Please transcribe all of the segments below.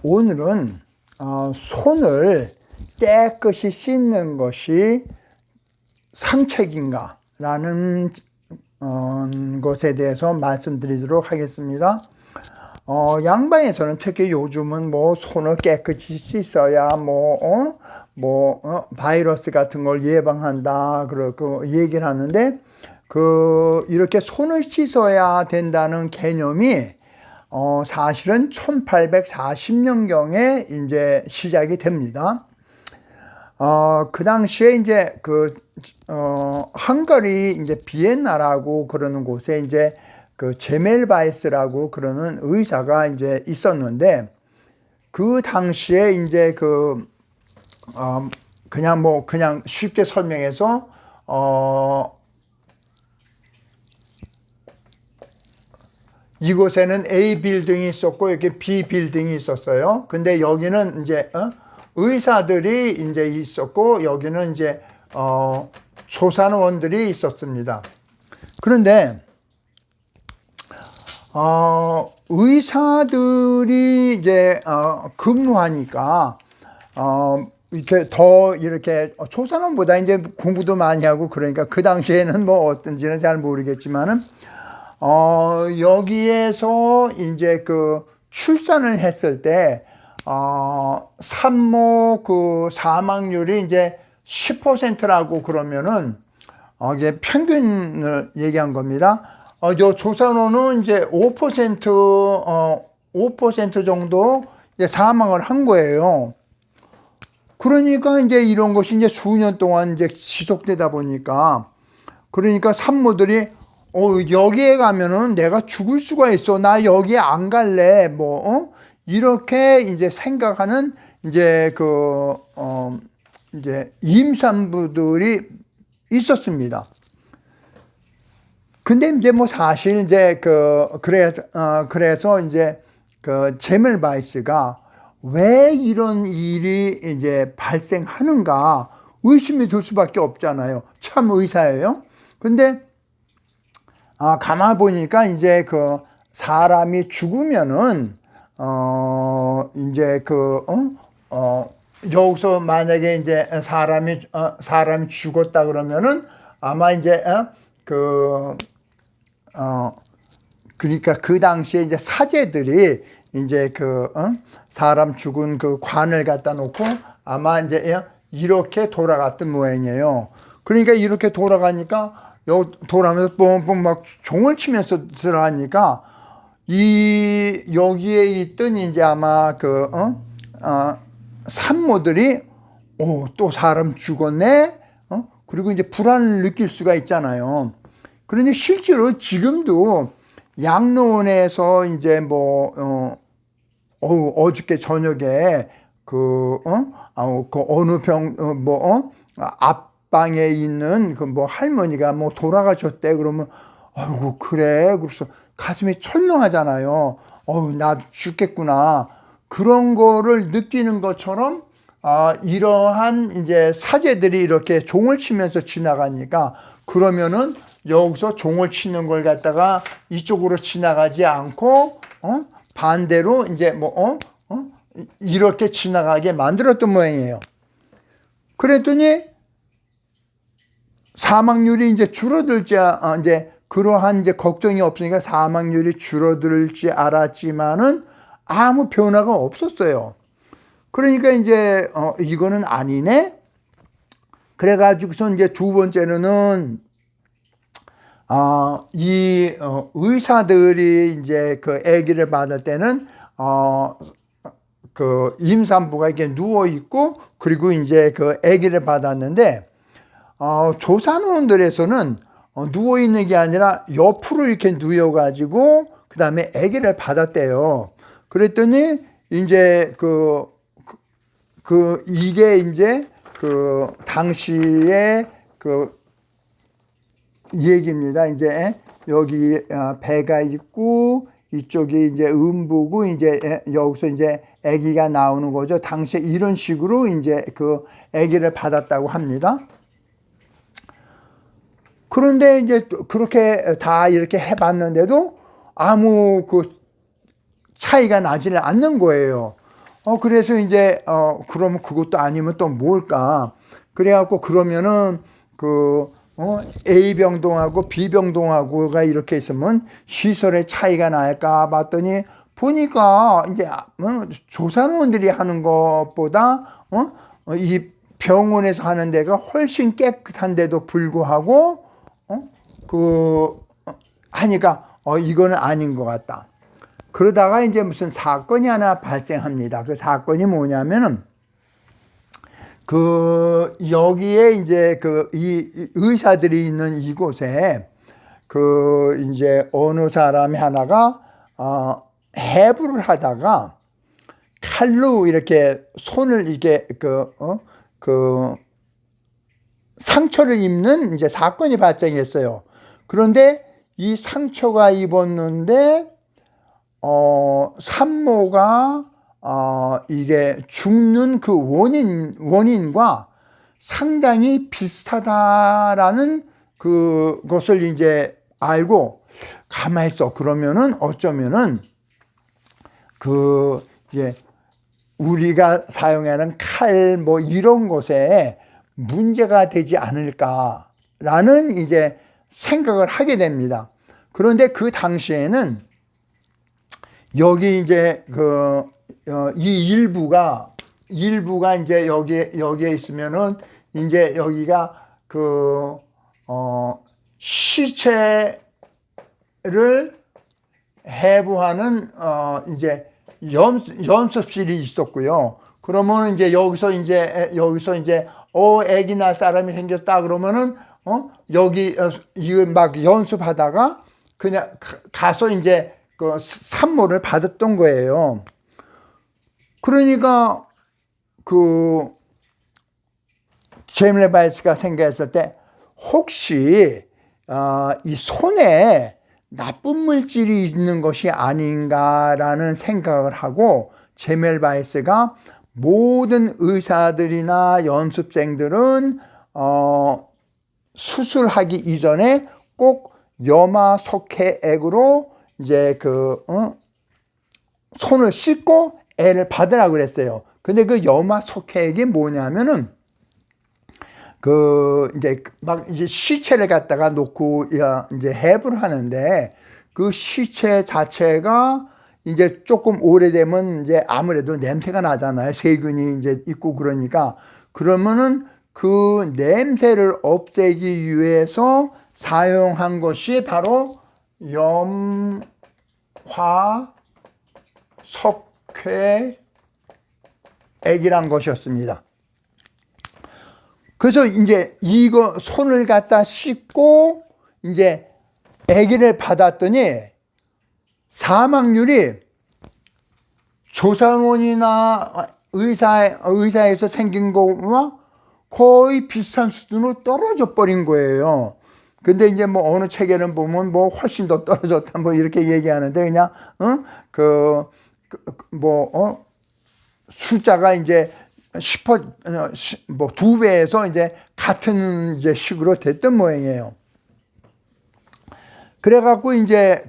오늘은 손을 깨끗이 씻는 것이 상책인가 라는 것에 대해서 말씀드리도록 하겠습니다. 양방에서는 특히 요즘은 뭐 손을 깨끗이 씻어야 바이러스 같은 걸 예방한다 그렇고 얘기를 하는데 이렇게 손을 씻어야 된다는 개념이 사실은 1840년경에 이제 시작이 됩니다. 그 당시에 이제 헝가리 이제 비엔나라고 그러는 곳에 이제 제멜바이스라고 그러는 의사가 이제 있었는데, 그 당시에 이제 그냥 쉽게 설명해서 이곳에는 A 빌딩이 있었고 이렇게 B 빌딩이 있었어요. 근데 여기는 이제 의사들이 이제 있었고 여기는 이제 조산원들이 있었습니다. 그런데 의사들이 이제 근무하니까 이렇게 조산원보다 이제 공부도 많이 하고 그러니까 그 당시에는 뭐 어떤지는 잘 모르겠지만은 여기에서 이제 출산을 했을 때 산모 사망률이 이제 10%라고 그러면은 이게 평균을 얘기한 겁니다. 요 조산원은 이제 5% 정도 이제 사망을 한 거예요. 그러니까 이제 이런 것이 이제 수년 동안 이제 지속되다 보니까, 그러니까 산모들이 여기에 가면은 내가 죽을 수가 있어. 나 여기에 안 갈래. 이렇게 이제 생각하는 이제 이제 임산부들이 있었습니다. 근데 이제 사실 이제 그래서 이제 제멜바이스가 왜 이런 일이 이제 발생하는가 의심이 들 수밖에 없잖아요. 참 의사예요. 근데 가만 보니까 이제 사람이 죽으면은 이제 여기서 만약에 이제 사람이 죽었다 그러면은 아마 이제 그러니까 그 당시에 이제 사제들이 이제 사람 죽은 관을 갖다 놓고 아마 이제 이렇게 돌아갔던 모양이에요. 그러니까 이렇게 돌아가니까 돌아가면서 뻥뻥 막 종을 치면서 들어가니까 여기에 있던 이제 아마 산모들이 또 사람 죽었네. 그리고 이제 불안을 느낄 수가 있잖아요. 그런데 실제로 지금도 양로원에서 이제 어저께 저녁에 어느 앞방에 있는 할머니가 돌아가셨대. 그러면 아이고 그래. 그래서 가슴이 철렁하잖아요. 나도 죽겠구나. 그런 거를 느끼는 것처럼 이러한 이제 사제들이 이렇게 종을 치면서 지나가니까, 그러면은 여기서 종을 치는 걸 갖다가 이쪽으로 지나가지 않고 반대로 이제 이렇게 지나가게 만들었던 모양이에요. 그랬더니 사망률이 이제 줄어들지 이제 그러한 이제 걱정이 없으니까 사망률이 줄어들지 알았지만은 아무 변화가 없었어요. 그러니까 이제 이거는 아니네. 그래가지고서 이제 두 번째로는 이 의사들이 이제 아기를 받을 때는 임산부가 이렇게 누워 있고, 그리고 이제 아기를 받았는데 조산원들에서는 누워 있는 게 아니라 옆으로 이렇게 누워가지고 그 다음에 아기를 받았대요. 그랬더니 이제 이게 이제 당시에 얘기입니다. 이제 여기 배가 있고 이쪽이 이제 음부고 이제 여기서 이제 아기가 나오는 거죠. 당시에 이런 식으로 이제 아기를 받았다고 합니다. 그런데 이제 그렇게 다 이렇게 해봤는데도 아무 차이가 나지를 않는 거예요. 그래서 이제, 그러면 그것도 아니면 또 뭘까? 그래갖고 그러면은 A병동하고 B병동하고가 이렇게 있으면 시설의 차이가 날까 봤더니 보니까 이제 조산원들이 하는 것보다 이 병원에서 하는 데가 훨씬 깨끗한데도 불구하고 하니까 이거는 아닌 것 같다. 그러다가 이제 무슨 사건이 하나 발생합니다. 그 사건이 뭐냐면은 여기에 이제 이 의사들이 있는 이곳에 이제 어느 사람이 하나가 해부를 하다가 칼로 이렇게 손을 이게 상처를 입는 이제 사건이 발생했어요. 그런데 이 상처가 입었는데 산모가 이게 죽는 그 원인과 상당히 비슷하다라는 그것을 이제 알고 가만히 있어. 그러면은 어쩌면은 이제 우리가 사용하는 칼 뭐 이런 것에 문제가 되지 않을까라는 이제 생각을 하게 됩니다. 그런데 그 당시에는 여기 이제 이 일부가 이제 여기에 있으면은 이제 여기가 시체를 해부하는 이제 연습실이 있었고요. 그러면 이제 여기서 이제 애기 낳을 사람이 생겼다 그러면은 여기 이거 막 연습하다가 그냥 가서 이제 산모를 받았던 거예요. 그러니까 제밀 바이스가 생겼을 때 혹시 이 손에 나쁜 물질이 있는 것이 아닌가라는 생각을 하고 제밀 바이스가 모든 의사들이나 연습생들은 수술하기 이전에 꼭 염화석회액으로 이제 손을 씻고 애를 받으라 그랬어요. 근데 그 염화석회액이 뭐냐면은 이제 시체를 갖다가 놓고 이제 해부를 하는데 그 시체 자체가 이제 조금 오래되면 이제 아무래도 냄새가 나잖아요. 세균이 이제 있고 그러니까 그러면은 그 냄새를 없애기 위해서 사용한 것이 바로 염화석회액이란 것이었습니다. 그래서 이제 이거 손을 갖다 씻고 이제 아기를 받았더니 사망률이 조산원이나 의사에서 생긴 거와 거의 비슷한 수준으로 떨어져 버린 거예요. 근데 이제 뭐 어느 책에는 보면 뭐 훨씬 더 떨어졌다 뭐 이렇게 얘기하는데 그냥 숫자가 이제 2배에서 이제 같은 이제 식으로 됐던 모양이에요. 그래갖고 이제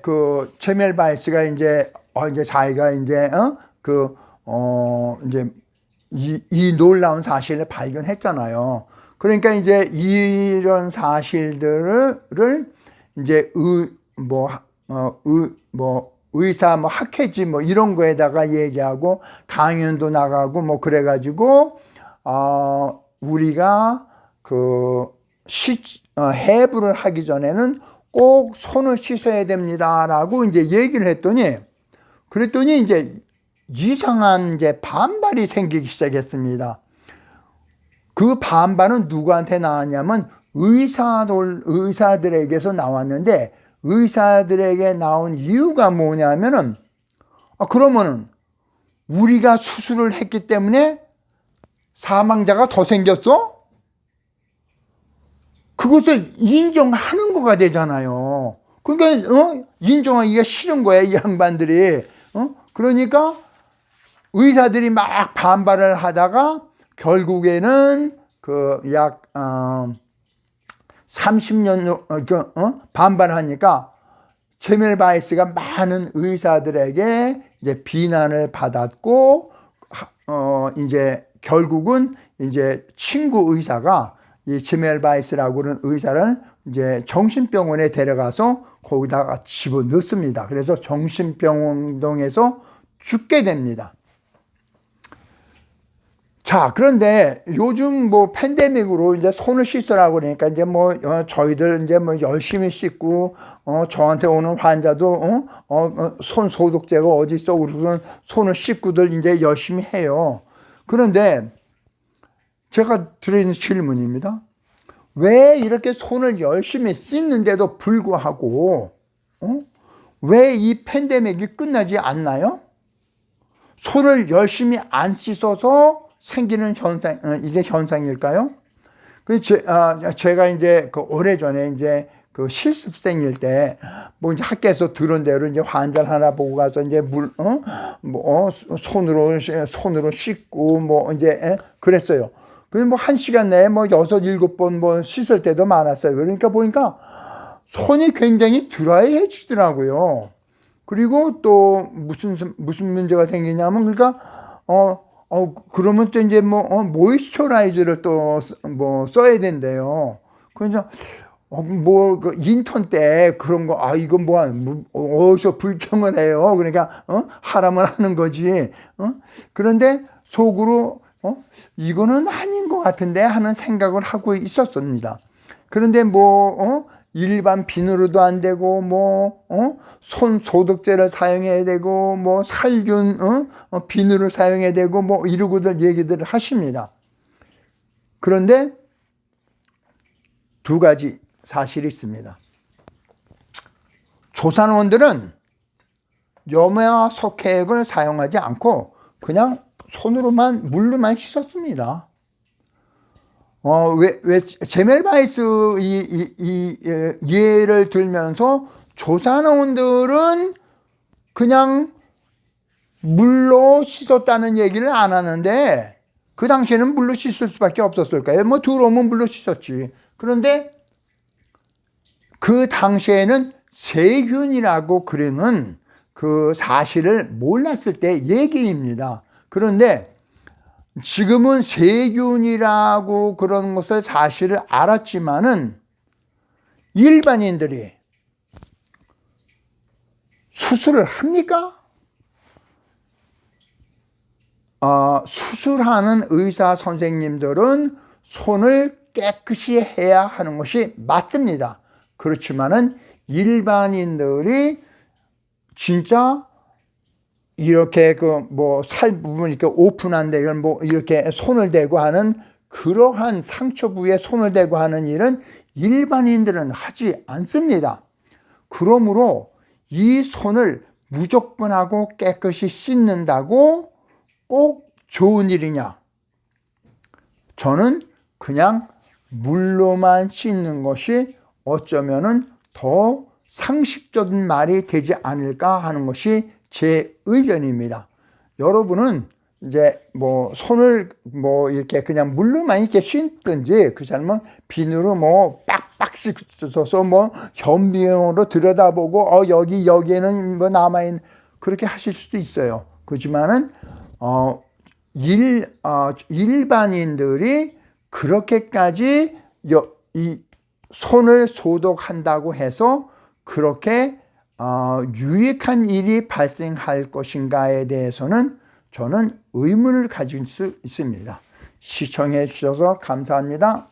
제밀 바이스가 이제 자기가 이제 이제 이 놀라운 사실을 발견했잖아요. 그러니까 이제 이런 사실들을 이제 의사 학회지 이런 거에다가 얘기하고 강연도 나가고 그래가지고 우리가 해부를 하기 전에는 꼭 손을 씻어야 됩니다라고 이제 얘기를 그랬더니 이제 이상한 이제 반발이 생기기 시작했습니다. 그 반발은 누구한테 나왔냐면 의사들에게서 나왔는데 의사들에게 나온 이유가 뭐냐면은 그러면은 우리가 수술을 했기 때문에 사망자가 더 생겼어? 그것을 인정하는 거가 되잖아요. 그러니까 인정하기가 싫은 거야 이 양반들이. 그러니까 의사들이 막 반발을 하다가 결국에는 약 30년 반발하니까 제밀 바이스가 많은 의사들에게 이제 비난을 받았고, 이제 결국은 이제 친구 의사가 이 지멜바이스라고 하는 의사를 이제 정신병원에 데려가서 거기다가 집어넣습니다. 그래서 정신병동에서 죽게 됩니다. 자, 그런데 요즘 뭐 팬데믹으로 이제 손을 씻으라고 그러니까 이제 뭐 저희들 이제 뭐 열심히 씻고 저한테 오는 환자도 손 소독제가 어디 있어? 우리는 손을 씻고들 이제 열심히 해요. 그런데 제가 드리는 질문입니다. 왜 이렇게 손을 열심히 씻는데도 불구하고 왜 이 팬데믹이 끝나지 않나요? 손을 열심히 안 씻어서 생기는 현상, 이게 현상일까요? 제가 이제 그 오래전에 이제 그 실습생일 때, 뭐 이제 학교에서 들은 대로 이제 환자를 하나 보고 가서 이제 손으로 씻고 뭐 이제 그랬어요. 그래서 뭐 1시간 내에 뭐 6, 7번 뭐 씻을 때도 많았어요. 그러니까 보니까 손이 굉장히 드라이해지더라고요. 그리고 또 무슨 문제가 생기냐면 그러니까 그러면 또 이제 모이스처라이저를 또 뭐 써야 된대요. 그래서 그 인턴 때 그런 거 이건 어디서 불평을 해요. 그러니까 하라면 하는 거지. 그런데 속으로 이거는 아닌 것 같은데 하는 생각을 하고 있었습니다. 그런데 일반 비누로도 안 되고 손 소독제를 사용해야 되고 살균 비누를 사용해야 되고 이러고들 얘기들을 하십니다. 그런데 두 가지 사실이 있습니다. 조산원들은 염화와 석회액을 사용하지 않고 그냥 물로만 씻었습니다. 왜 제멜바이스 이 예를 들면서 조산원들은 그냥 물로 씻었다는 얘기를 안 하는데 그 당시에는 물로 씻을 수밖에 없었을까요? 들어오면 물로 씻었지. 그런데 그 당시에는 세균이라고 그러는 그 사실을 몰랐을 때 얘기입니다. 그런데 지금은 세균이라고 그런 것을 사실을 알았지만은 일반인들이 수술을 합니까? 수술하는 의사 선생님들은 손을 깨끗이 해야 하는 것이 맞습니다. 그렇지만은 일반인들이 진짜 이렇게 살 부분 이렇게 오픈한 데 이런 이렇게 손을 대고 하는 그러한 상처 부위에 손을 대고 하는 일은 일반인들은 하지 않습니다. 그러므로 이 손을 무조건 하고 깨끗이 씻는다고 꼭 좋은 일이냐? 저는 그냥 물로만 씻는 것이 어쩌면은 더 상식적인 말이 되지 않을까 하는 것이 제 의견입니다. 여러분은 이제 손을 이렇게 그냥 물로만 이렇게 씻든지 그 사람은 비누로 빡빡 씻어서 현미경으로 들여다보고 여기에는 남아있는 그렇게 하실 수도 있어요. 그렇지만은 일반인들이 그렇게까지 이 손을 소독한다고 해서 그렇게 유익한 일이 발생할 것인가에 대해서는 저는 의문을 가질 수 있습니다. 시청해 주셔서 감사합니다.